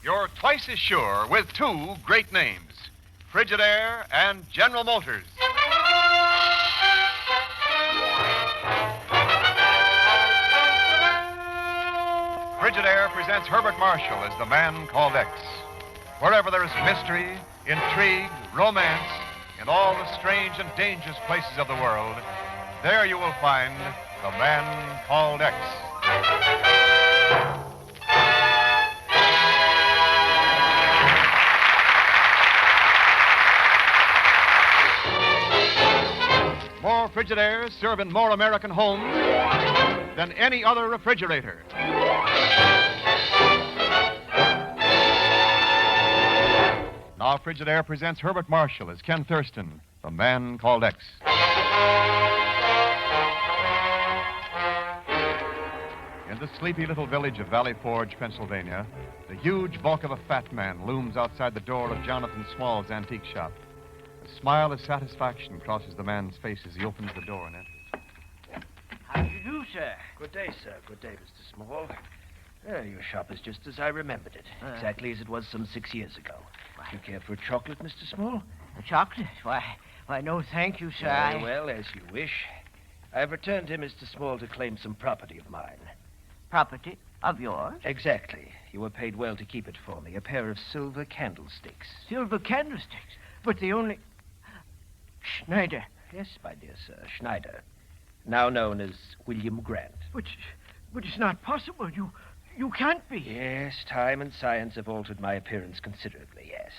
You're twice as sure with two great names, Frigidaire and General Motors. Frigidaire presents Herbert Marshall as the man called X. Wherever there is mystery, intrigue, romance, in all the strange and dangerous places of the world, there you will find the man called X. More Frigidaires serve in more American homes than any other refrigerator. Now Frigidaire presents Herbert Marshall as Ken Thurston, the man called X. In the sleepy little village of Valley Forge, Pennsylvania, the huge bulk of a fat man looms outside the door of Jonathan Small's antique shop. A smile of satisfaction crosses the man's face as he opens the door and enters. How do you do, sir? Good day, sir. Good day, Mr. Small. Your shop is just as I remembered it. Exactly as it was some 6 years ago. Do you care for a chocolate, Mr. Small? A chocolate? Why, no, thank you, sir. Very well, as you wish. I've returned here, Mr. Small, to claim some property of mine. Property of yours? Exactly. You were paid well to keep it for me. A pair of silver candlesticks. Silver candlesticks? But the only... Schneider. Yes, my dear sir, Schneider. Now known as William Grant. But it's not possible. You can't be. Yes, time and science have altered my appearance considerably, yes.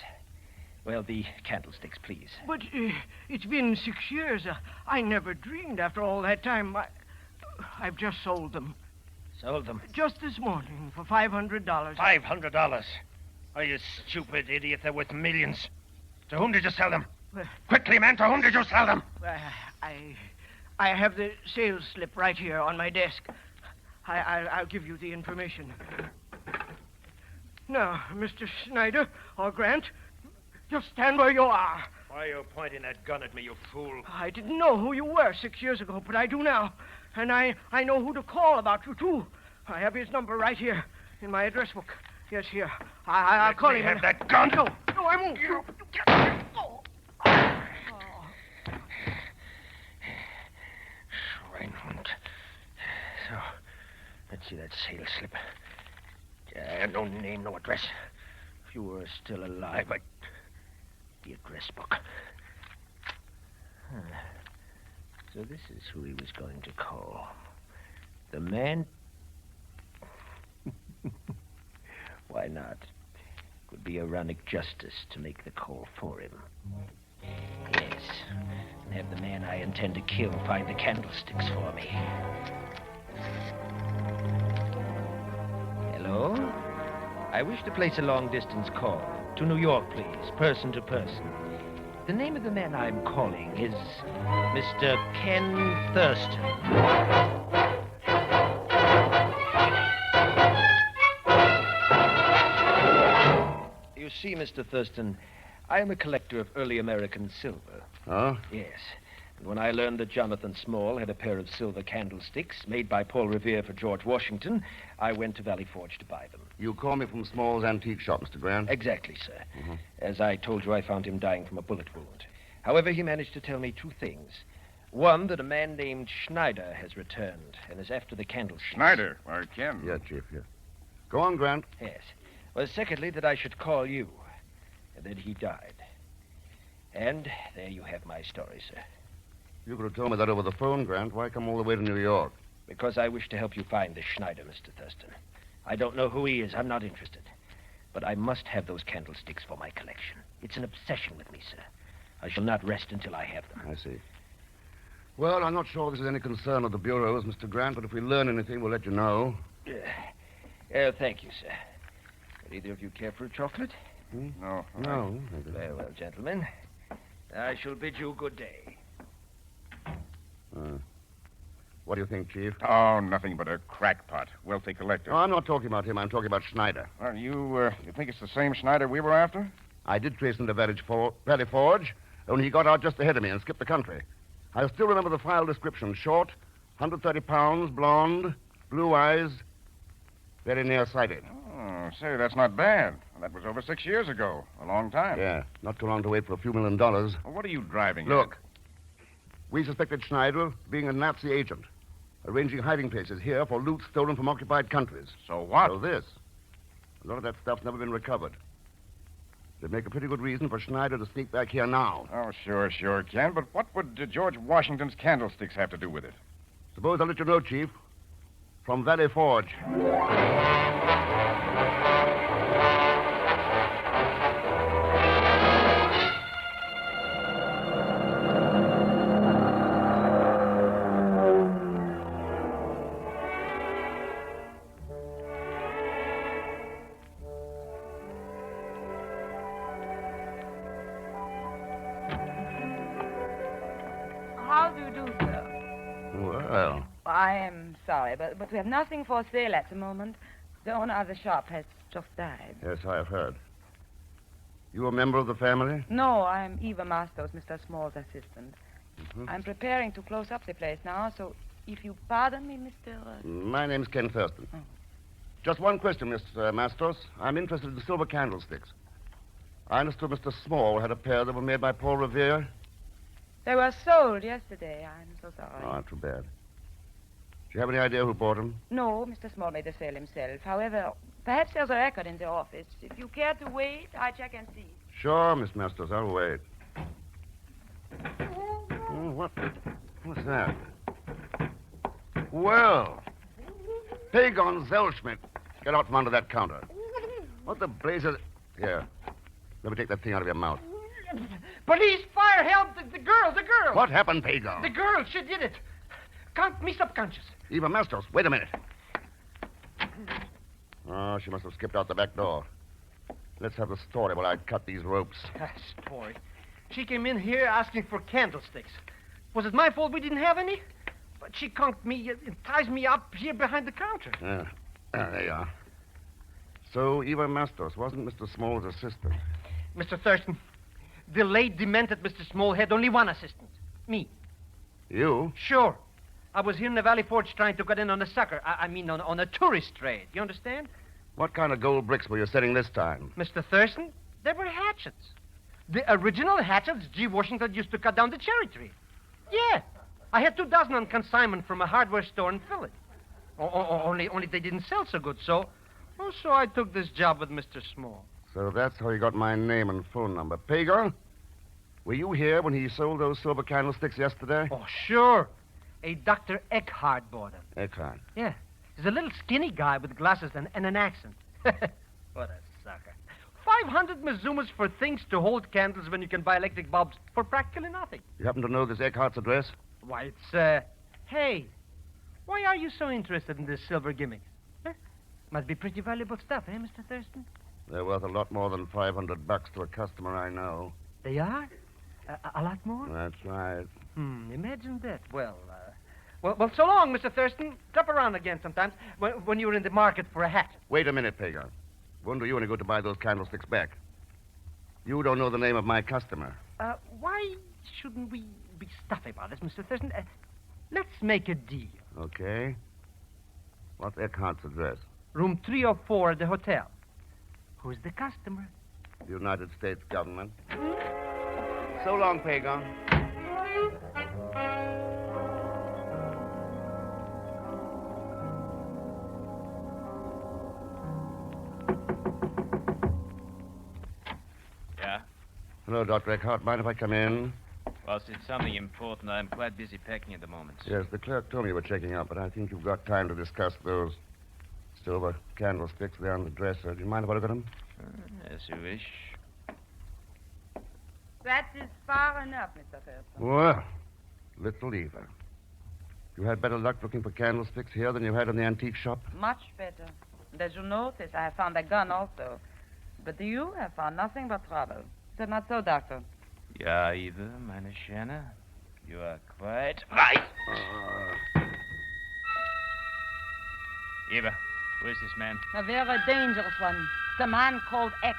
Well, the candlesticks, please. But it's been 6 years. I never dreamed after all that time. I've just sold them. Sold them? Just this morning for $500. $500? Oh, you stupid idiot. They're worth millions. To whom did you sell them? Quickly, man, to whom did you sell them? I have the sales slip right here on my desk. I'll give you the information. Now, Mr. Schneider or Grant, just stand where you are. Why are you pointing that gun at me, you fool? I didn't know who you were 6 years ago, but I do now. And I know who to call about you, too. I have his number right here in my address book. Yes, here. I'll call him. Have that gun? No, I won't. You can't. Oh. Schweinhund. So, let's see that sales slip. No name, no address. If you were still alive, the address book. So this is who he was going to call. The man... Why not? It would be ironic justice to make the call for him. Yes. And have the man I intend to kill find the candlesticks for me. Hello? I wish to place a long-distance call. To New York, please. Person to person. The name of the man I'm calling is Mr. Ken Thurston. You see, Mr. Thurston, I am a collector of early American silver. Oh? Yes. And when I learned that Jonathan Small had a pair of silver candlesticks made by Paul Revere for George Washington, I went to Valley Forge to buy them. You call me from Small's antique shop, Mr. Grant? Exactly, sir. Mm-hmm. As I told you, I found him dying from a bullet wound. However, he managed to tell me two things. One, that a man named Schneider has returned and is after the candlesticks. Schneider, or Ken? Yeah, Chief, yeah. Go on, Grant. Yes. Well, secondly, that I should call you. And that he died. And there you have my story, sir. You could have told me that over the phone, Grant. Why come all the way to New York? Because I wish to help you find this Schneider, Mr. Thurston. I don't know who he is. I'm not interested. But I must have those candlesticks for my collection. It's an obsession with me, sir. I shall not rest until I have them. I see. Well, I'm not sure this is any concern of the bureaus, Mr. Grant, but if we learn anything, we'll let you know. Thank you, sir. Would either of you care for a chocolate? No. No. Very well, gentlemen. I shall bid you good day. What do you think, Chief? Oh, nothing but a crackpot. Wealthy collector. No, I'm not talking about him. I'm talking about Schneider. Well, you think it's the same Schneider we were after? I did trace him to Valley Forge, only he got out just ahead of me and skipped the country. I still remember the file description. Short, 130 pounds, blonde, blue eyes, very nearsighted. Oh, Oh, say, that's not bad. That was over 6 years ago. A long time. Yeah, not too long to wait for a few $1 million. Well, what are you driving Look, we suspected Schneider of being a Nazi agent, arranging hiding places here for loot stolen from occupied countries. at? So what? So this. A lot of that stuff's never been recovered. They'd make a pretty good reason for Schneider to sneak back here now. Oh, sure, Ken. But what would George Washington's candlesticks have to do with it? Suppose I'll let you know, Chief. From Valley Forge. How do you do, sir? Well, I am sorry, but we have nothing for sale at the moment. The owner of the shop has just died. yes, I have heard. You a member of the family? No, I am Eva Mastos, Mr. Small's assistant. Mm-hmm. I'm preparing to close up the place now, so if you pardon me, Mr. My name's Ken Thurston. Oh. Just one question, Miss Mastos. I'm interested in silver candlesticks. I understood Mr. Small had a pair that were made by Paul Revere. They were sold yesterday. I'm so sorry. Oh, too bad. Do you have any idea who bought them? No, Mr. Small made the sale himself. However, perhaps there's a record in the office. If you care to wait, I check and see. Sure, Miss Mastos. I'll wait. Oh, what's that? Well, Pagon Zellschmidt. Get out from under that counter. What the blazes... Here. Let me take that thing out of your mouth. Police, fire, help! The girl! What happened, Pagon? The girl, she did it. Me subconscious. Eva Mastos, wait a minute. Oh, she must have skipped out the back door. Let's have the story while I cut these ropes. Story. She came in here asking for candlesticks. Was it my fault we didn't have any? But she conked me, ties me up here behind the counter. There you are. So Eva Mastos wasn't Mr. Small's assistant. Mr. Thurston, the late demented Mr. Small had only one assistant. Me. You? Sure. I was here in the Valley Forge trying to get in on a sucker. I mean, on a tourist trade. You understand? What kind of gold bricks were you setting this time? Mr. Thurston, they were hatchets. The original hatchets G. Washington used to cut down the cherry tree. Yeah. I had 2 dozen on consignment from a hardware store in Philly. Only they didn't sell so good, so I took this job with Mr. Small. So that's how you got my name and phone number. Pagon, were you here when he sold those silver candlesticks yesterday? Oh, sure. A Dr. Eckhart bought him. Eckhart. Yeah. He's a little skinny guy with glasses and an accent. What a sucker. 500 Mizumas for things to hold candles when you can buy electric bulbs for practically nothing. You happen to know this Eckhart's address? Why, it's, Hey, why are you so interested in this silver gimmick? Huh? Must be pretty valuable stuff, eh, Mr. Thurston? They're worth a lot more than $500 to a customer I know. They are? A lot more? That's right. Imagine that. Well, so long, Mr. Thurston. Drop around again sometimes when you're in the market for a hat. Wait a minute, Pagon. When do you want to go to buy those candlesticks back? You don't know the name of my customer. Why shouldn't we be stuffy about this, Mr. Thurston? Let's make a deal. Okay. What's Eckhart's address? Room 304 at the hotel. Who's the customer? The United States government. So long, Pagon. Yeah? Hello, Dr. Eckhart. Mind if I come in? Well, if it's something important, I'm quite busy packing at the moment. Yes, the clerk told me you were checking out, but I think you've got time to discuss those silver candlesticks there on the dresser. Do you mind if I look at them? As you wish. That is far enough, Mr. Thurston. Well, little Eva. You had better luck looking for candlesticks here than you had in the antique shop? Much better. And as you notice, I have found a gun also. But you have found nothing but trouble. Is that not so, Doctor? Ja, Eva, meine Schöne. You are quite right. Eva, who is this man? A very dangerous one. It's a man called X.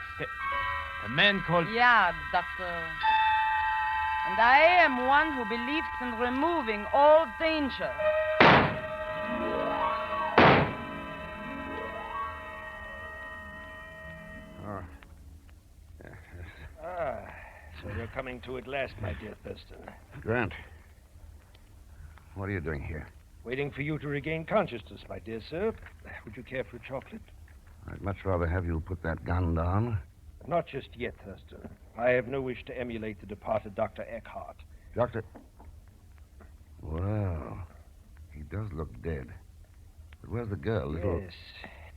A man called... Yeah, Doctor. And I am one who believes in removing all danger. You're coming to at last, my dear Thurston. Grant, what are you doing here? Waiting for you to regain consciousness, my dear sir. Would you care for a chocolate? I'd much rather have you put that gun down. Not just yet, Thurston. I have no wish to emulate the departed Dr. Eckhart. Doctor. Well, he does look dead. But where's the girl, little... Yes,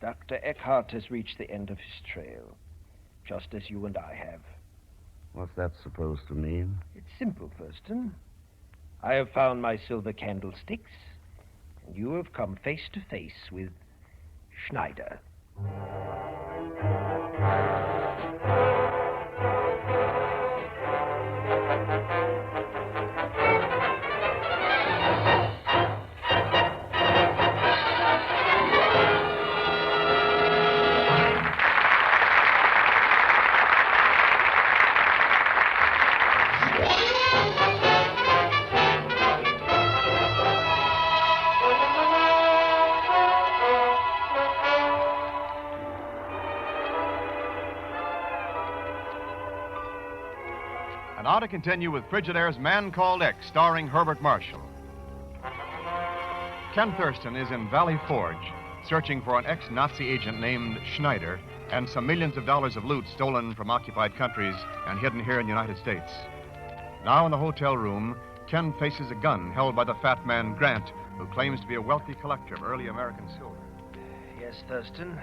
Dr. Eckhart has reached the end of his trail, just as you and I have. What's that supposed to mean? It's simple, Thurston. I have found my silver candlesticks, and you have come face to face with Schneider. And now to continue with Frigidaire's Man Called X, starring Herbert Marshall. Ken Thurston is in Valley Forge, searching for an ex-Nazi agent named Schneider and some millions of dollars of loot stolen from occupied countries and hidden here in the United States. Now in the hotel room, Ken faces a gun held by the fat man Grant, who claims to be a wealthy collector of early American silver. Yes, Thurston.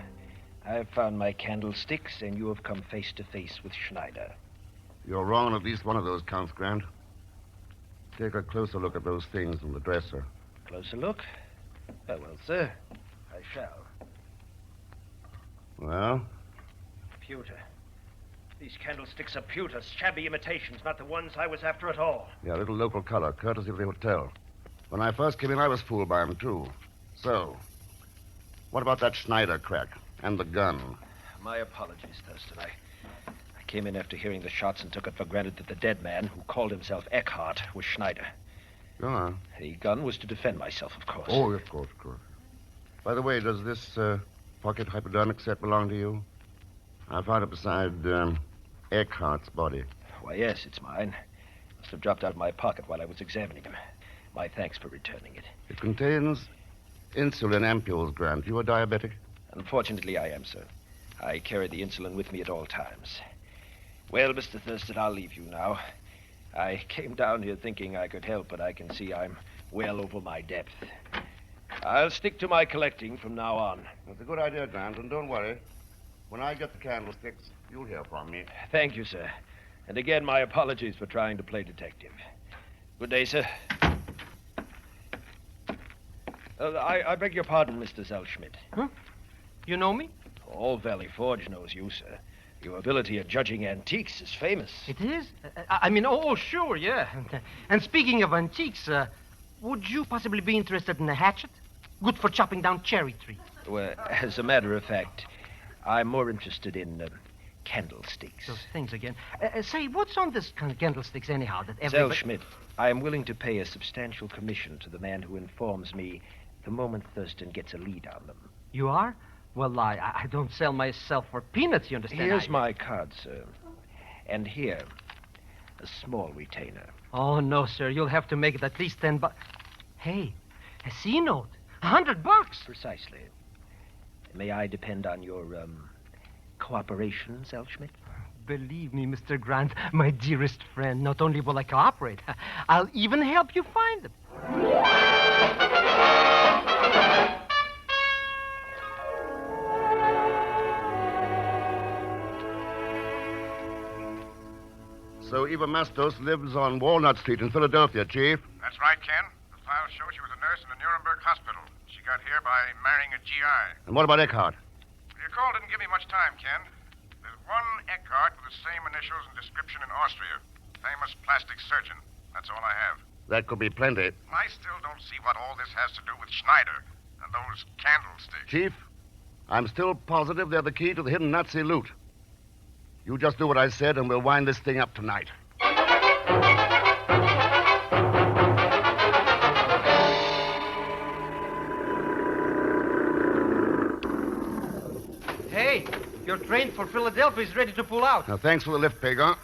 I have found my candlesticks, and you have come face to face with Schneider. You're wrong on at least one of those counts, Grant. Take a closer look at those things on the dresser. Closer look? Very well, sir. I shall. Well? Pewter. These candlesticks are pewter, shabby imitations, not the ones I was after at all. Yeah, a little local color, courtesy of the hotel. When I first came in, I was fooled by him, too. So, what about that Schneider crack and the gun? My apologies, Thurston. I came in after hearing the shots and took it for granted that the dead man, who called himself Eckhart, was Schneider. Go on. The gun was to defend myself, of course. Oh, of course. By the way, does this pocket hypodermic set belong to you? I found it beside Eckhart's body. Why, yes, it's mine. Must have dropped out of my pocket while I was examining him. My thanks for returning it. It contains insulin ampules, Grant. You a diabetic? Unfortunately, I am, sir. I carry the insulin with me at all times. Well, Mr. Thurston, I'll leave you now. I came down here thinking I could help, but I can see I'm well over my depth. I'll stick to my collecting from now on. That's a good idea, Grant, and don't worry. When I get the candlesticks, you'll hear from me. Thank you, sir. And again, my apologies for trying to play detective. Good day, sir. I beg your pardon, Mr. Zellschmidt. Huh? You know me? All Valley Forge knows you, sir. Your ability at judging antiques is famous. It is? Sure, yeah. And speaking of antiques, would you possibly be interested in a hatchet? Good for chopping down cherry trees. Well, as a matter of fact, I'm more interested in candlesticks. Those things again. Say, what's on this candlesticks anyhow that everybody... Zellschmidt, I am willing to pay a substantial commission to the man who informs me the moment Thurston gets a lead on them. You are? Well, I don't sell myself for peanuts, you understand? Here's my card, sir. And here, a small retainer. Oh, no, sir. You'll have to make it at least 10 bucks. Hey, a C note. $100. Precisely. May I depend on your, cooperation, Zellschmidt? Believe me, Mr. Grant, my dearest friend, not only will I cooperate, I'll even help you find them. So Eva Mastos lives on Walnut Street in Philadelphia, Chief. That's right, Ken. The files show she was a nurse in the Nuremberg hospital. She got here by marrying a GI. And what about Eckhart? Your call didn't give me much time, Ken. There's one Eckhart with the same initials and description in Austria. Famous plastic surgeon. That's all I have. That could be plenty. I still don't see what all this has to do with Schneider and those candlesticks. Chief, I'm still positive they're the key to the hidden Nazi loot. You just do what I said, and we'll wind this thing up tonight. Hey, your train for Philadelphia is ready to pull out. Now, thanks for the lift, Pig, huh?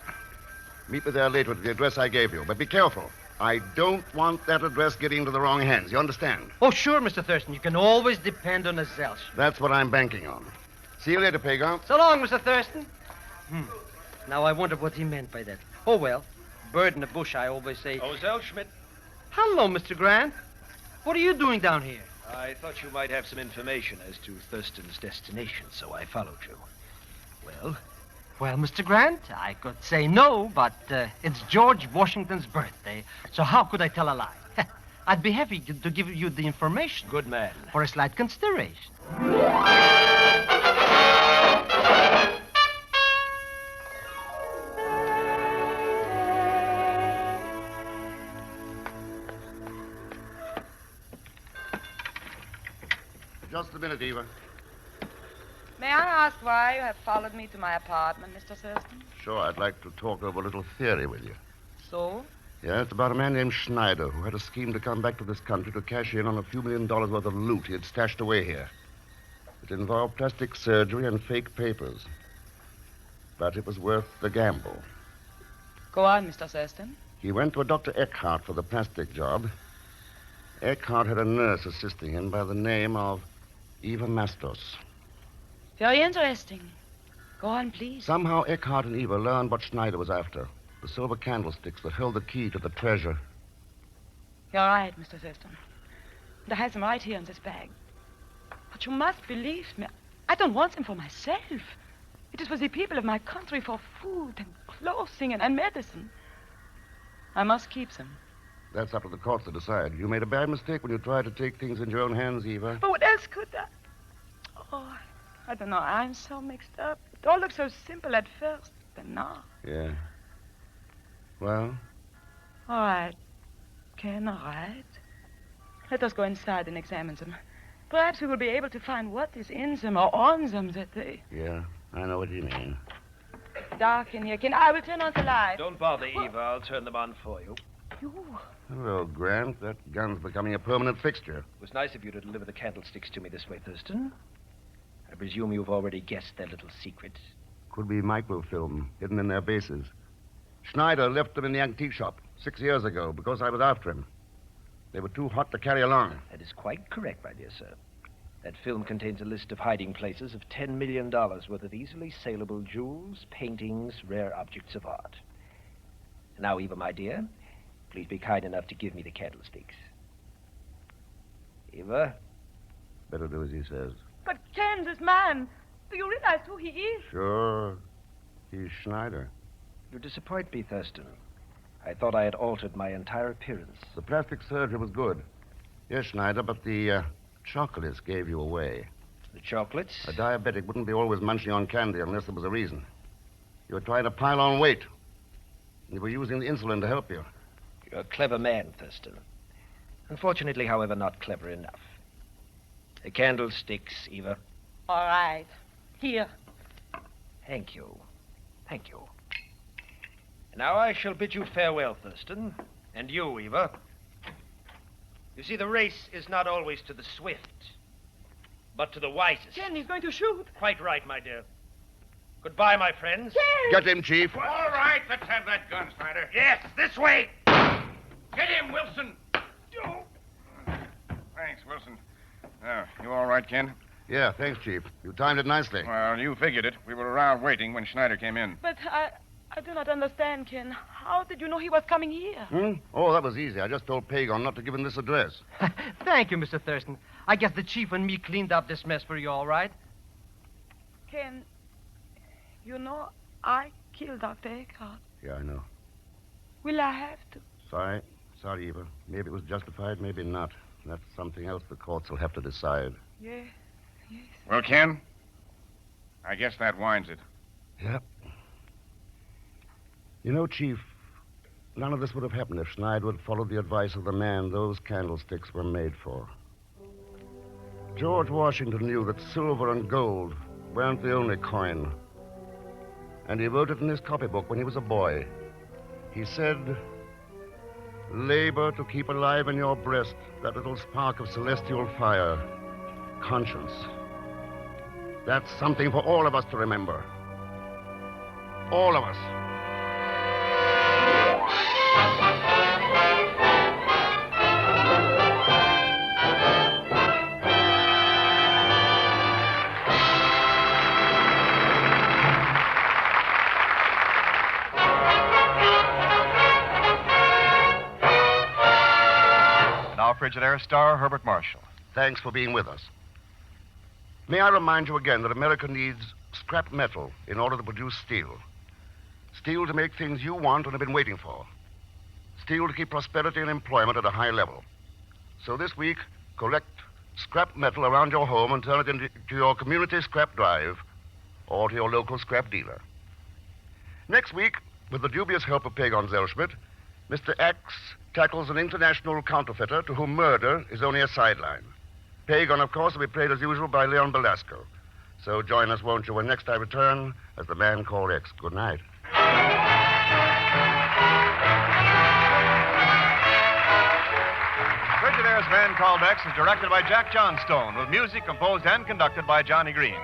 Meet me there later at the address I gave you. But be careful. I don't want that address getting into the wrong hands. You understand? Oh, sure, Mr. Thurston. You can always depend on a Zelch. That's what I'm banking on. See you later, Pagon. So long, Mr. Thurston. Now, I wonder what he meant by that. Oh, well, bird in the bush, I always say. Oh, Zellschmidt. Hello, Mr. Grant. What are you doing down here? I thought you might have some information as to Thurston's destination, so I followed you. Well? Well, Mr. Grant, I could say no, but it's George Washington's birthday, so how could I tell a lie? I'd be happy to give you the information. Good man. For a slight consideration. Just a minute, Eva. May I ask why you have followed me to my apartment, Mr. Thurston? Sure, I'd like to talk over a little theory with you. So? Yeah, it's about a man named Schneider who had a scheme to come back to this country to cash in on a few $1 million worth of loot he had stashed away here. It involved plastic surgery and fake papers. But it was worth the gamble. Go on, Mr. Thurston. He went to a Dr. Eckhart for the plastic job. Eckhart had a nurse assisting him by the name of Eva Mastos. Very interesting. Go on, please. Somehow Eckhart and Eva learned what Schneider was after. The silver candlesticks that held the key to the treasure. You're right, Mr. Thurston. And I have them right here in this bag. But you must believe me. I don't want them for myself. It is for the people of my country, for food and clothing and medicine. I must keep them. That's up to the courts to decide. You made a bad mistake when you tried to take things into your own hands, Eva. But what else could I? Oh, I don't know. I'm so mixed up. It all looked so simple at first, but now. Yeah. Well? All right. Ken, all right. Let us go inside and examine them. Perhaps we will be able to find what is in them or on them that they... Yeah, I know what you mean. Dark in here, Ken. I will turn on the light. Don't bother, Eva. I'll turn them on for you. You... Hello, Grant. That gun's becoming a permanent fixture. It was nice of you to deliver the candlesticks to me this way, Thurston. I presume you've already guessed their little secret. Could be microfilm hidden in their bases. Schneider left them in the antique shop 6 years ago because I was after him. They were too hot to carry along. That is quite correct, my dear sir. That film contains a list of hiding places of $10 million worth of easily saleable jewels, paintings, rare objects of art. Now, Eva, my dear, please be kind enough to give me the candlesticks. Eva? Better do as he says. But Ken, this man, do you realize who he is? Sure. He's Schneider. You disappoint me, Thurston. I thought I had altered my entire appearance. The plastic surgery was good. Yes, Schneider, but the chocolates gave you away. The chocolates? A diabetic wouldn't be always munching on candy unless there was a reason. You were trying to pile on weight. You were using the insulin to help you. You're a clever man, Thurston. Unfortunately, however, not clever enough. The candlesticks, Eva. All right. Here. Thank you. Thank you. Now I shall bid you farewell, Thurston. And you, Eva. You see, the race is not always to the swift, but to the wisest. Ken, he's going to shoot. Quite right, my dear. Goodbye, my friends. Ken! Get him, Chief. All right, let's have that gun, Snyder. Yes, this way. Get him, Wilson. Thanks, Wilson. Now, you all right, Ken? Yeah, thanks, Chief. You timed it nicely. Well, you figured it. We were around waiting when Schneider came in. But I do not understand, Ken. How did you know he was coming here? Oh, that was easy. I just told Pagon not to give him this address. Thank you, Mr. Thurston. I guess the chief and me cleaned up this mess for you, all right? Ken, you know I killed Dr. Eckhart. Yeah, I know. Will I have to? Sorry, Eva. Maybe it was justified, maybe not. That's something else the courts will have to decide. Yes. Well, Ken, I guess that winds it. Yep. You know, Chief, none of this would have happened if Schneider had followed the advice of the man those candlesticks were made for. George Washington knew that silver and gold weren't the only coin. And he wrote it in his copybook when he was a boy. He said, "Labor to keep alive in your breast that little spark of celestial fire, conscience." That's something for all of us to remember. All of us. Frigidaire star Herbert Marshall. Thanks for being with us. May I remind you again that America needs scrap metal in order to produce steel. Steel to make things you want and have been waiting for. Steel to keep prosperity and employment at a high level. So this week, collect scrap metal around your home and turn it into your community scrap drive or to your local scrap dealer. Next week, with the dubious help of P. Gonzalez-Schmidt, Mr. X tackles an international counterfeiter to whom murder is only a sideline. Pagan, of course, will be played as usual by Leon Belasco. So join us, won't you, when next I return as the man called X. Good night. Frigidaire's Man Called X is directed by Jack Johnstone, with music composed and conducted by Johnny Green.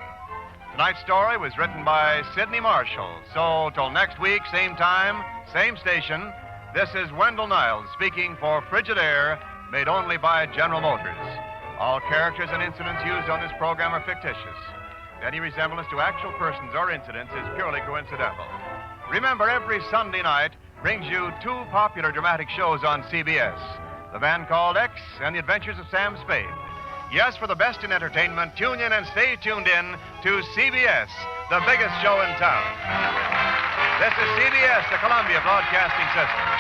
Tonight's story was written by Sidney Marshall. So, till next week, same time, same station, this is Wendell Niles speaking for Frigidaire, made only by General Motors. All characters and incidents used on this program are fictitious. Any resemblance to actual persons or incidents is purely coincidental. Remember, every Sunday night brings you two popular dramatic shows on CBS, The Man Called X and The Adventures of Sam Spade. Yes, for the best in entertainment, tune in and stay tuned in to CBS, the biggest show in town. This is CBS, the Columbia Broadcasting System.